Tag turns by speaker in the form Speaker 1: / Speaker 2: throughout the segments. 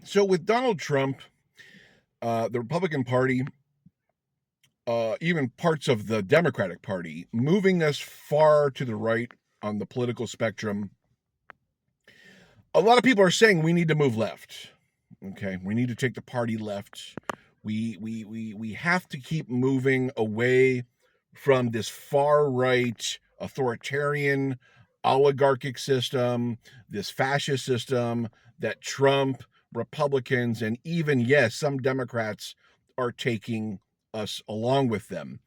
Speaker 1: So with Donald Trump, the Republican Party, even parts of the Democratic Party, moving us far to the right on the political spectrum, a lot of people are saying we need to move left. Okay, we need to take the party left. We have to keep moving away from this far right authoritarian oligarchic system, this fascist system that Trump, Republicans, and even, yes, some Democrats are taking us along with them.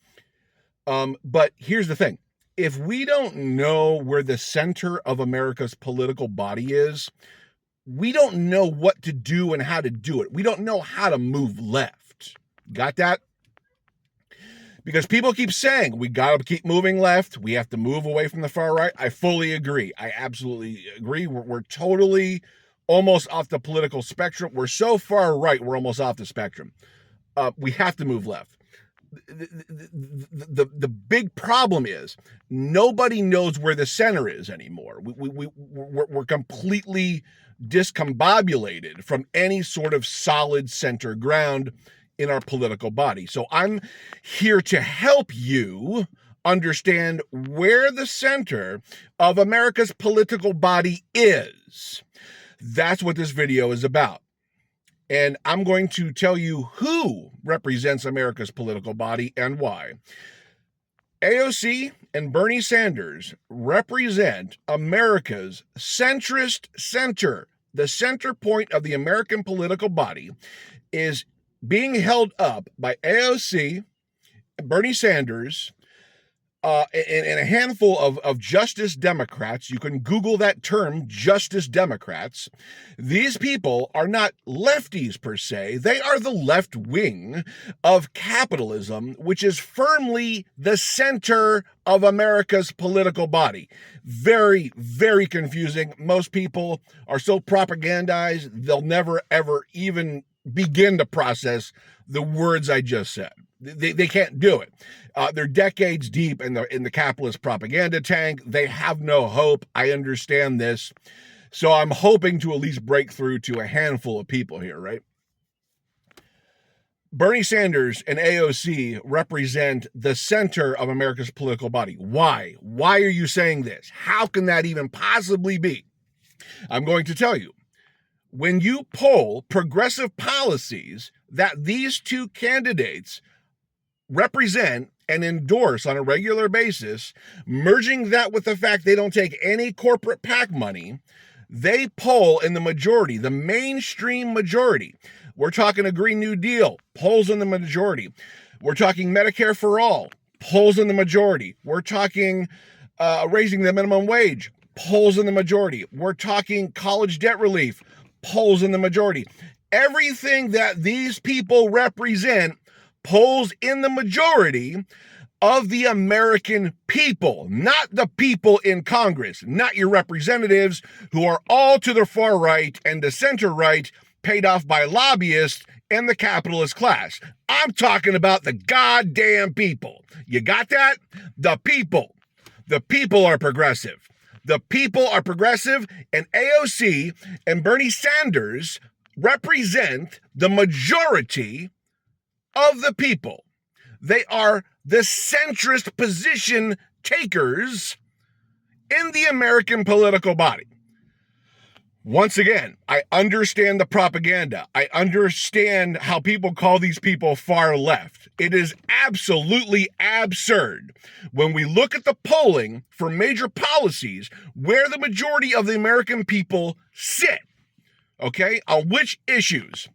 Speaker 1: But here's the thing. If we don't know where the center of America's political body is, we don't know what to do and how to do it. We don't know how to move left. Got that? Because people keep saying we got to keep moving left. We have to move away from the far right. I fully agree. I absolutely agree. We're totally almost off the political spectrum. We're so far right, we're almost off the spectrum. We have to move left. The big problem is nobody knows where the center is anymore. We're completely discombobulated from any sort of solid center ground in our political body. So I'm here to help you understand where the center of America's political body is. That's what this video is about. And I'm going to tell you who represents America's political body and why. AOC and Bernie Sanders represent America's centrist center. The center point of the American political body is being held up by AOC, Bernie Sanders, and a handful of Justice Democrats. You can Google that term, Justice Democrats. These people are not lefties per se. They are the left wing of capitalism, which is firmly the center of America's political body. Very, very confusing. Most people are so propagandized, they'll never, ever even begin to process the words I just said. They can't do it. They're decades deep in the capitalist propaganda tank. They have no hope. I understand this. So I'm hoping to at least break through to a handful of people here, right? Bernie Sanders and AOC represent the center of America's political body. Why? Why are you saying this? How can that even possibly be? I'm going to tell you. When you poll progressive policies that these two candidates represent and endorse on a regular basis, merging that with the fact they don't take any corporate PAC money, they poll in the majority, the mainstream majority. We're talking a Green New Deal, polls in the majority. We're talking Medicare for All, polls in the majority. We're talking raising the minimum wage, polls in the majority. We're talking college debt relief, polls in the majority. Everything that these people represent polls in the majority of the American people, not the people in Congress, not your representatives who are all to the far right and the center right, paid off by lobbyists and the capitalist class. I'm talking about the goddamn people. You got that? The people. The people are progressive. The people are progressive, and AOC and Bernie Sanders represent the majority of the people. They are the centrist position takers in the American political body. Once again, I understand the propaganda. I understand how people call these people far left. It is absolutely absurd when we look at the polling for major policies where the majority of the American people sit, okay, on which issues.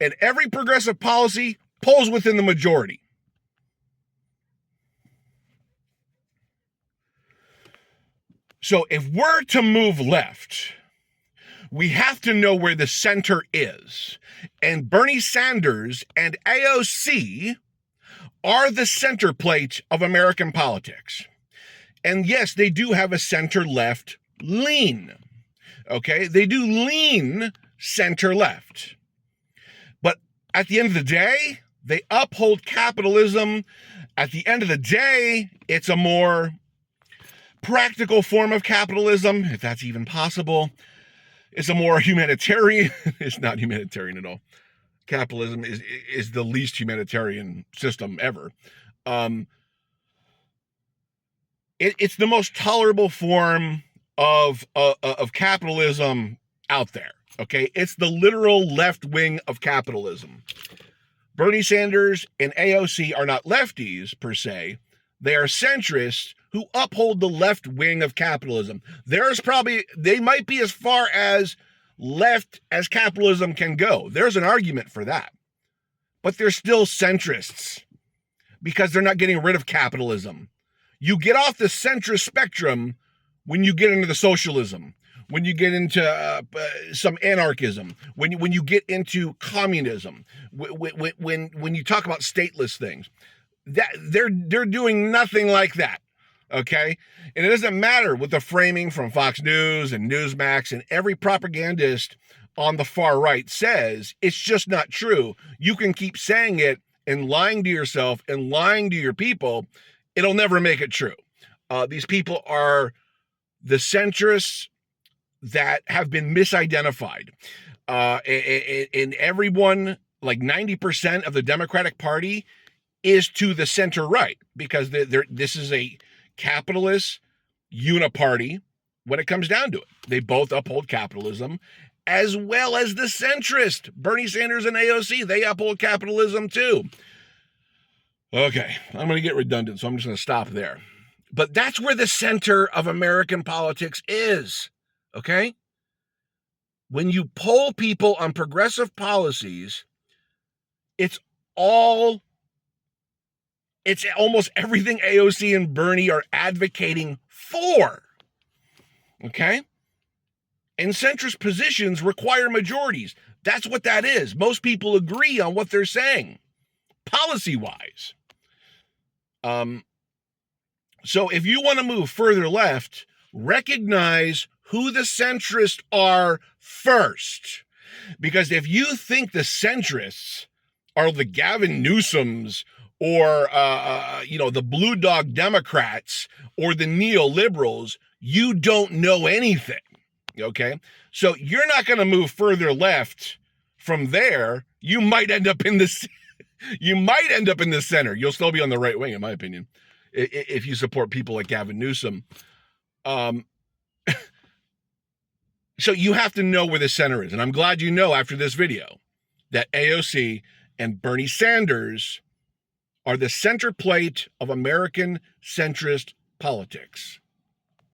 Speaker 1: And every progressive policy polls within the majority. So if we're to move left, we have to know where the center is. And Bernie Sanders and AOC are the center plate of American politics. And yes, they do have a center-left lean. Okay? They do lean center-left. But at the end of the day, they uphold capitalism. At the end of the day, it's a more practical form of capitalism, if that's even possible. It's a more humanitarian, it's not humanitarian at all. Capitalism is the least humanitarian system ever. It's the most tolerable form of capitalism out there. Okay, it's the literal left wing of capitalism. Bernie Sanders and AOC are not lefties per se. They are centrists who uphold the left wing of capitalism. They might be as far as left as capitalism can go. There's an argument for that. But they're still centrists because they're not getting rid of capitalism. You get off the centrist spectrum when you get into the socialism, when you get into some anarchism, when you get into communism, when you talk about stateless things. That they're doing nothing like that. Okay? And it doesn't matter what the framing from Fox News and Newsmax and every propagandist on the far right says. It's just not true. You can keep saying it and lying to yourself and lying to your people. It'll never make it true. These people are the centrists that have been misidentified. And everyone, like 90% of the Democratic Party, is to the center right because this is a capitalist uniparty when it comes down to it. They both uphold capitalism as well as the centrist. Bernie Sanders and AOC, they uphold capitalism too. Okay, I'm going to get redundant, so I'm just going to stop there. But that's where the center of American politics is, okay? When you poll people on progressive policies, it's almost everything AOC and Bernie are advocating for, okay? And centrist positions require majorities. That's what that is. Most people agree on what they're saying, policy-wise. So if you want to move further left, recognize who the centrists are first. Because if you think the centrists are the Gavin Newsoms or, the Blue Dog Democrats or the neoliberals, you don't know anything, okay? So you're not going to move further left from there. You might end up in the center. You'll still be on the right wing, in my opinion, if you support people like Gavin Newsom. So you have to know where the center is. And I'm glad you know after this video that AOC and Bernie Sanders are the center plate of American centrist politics.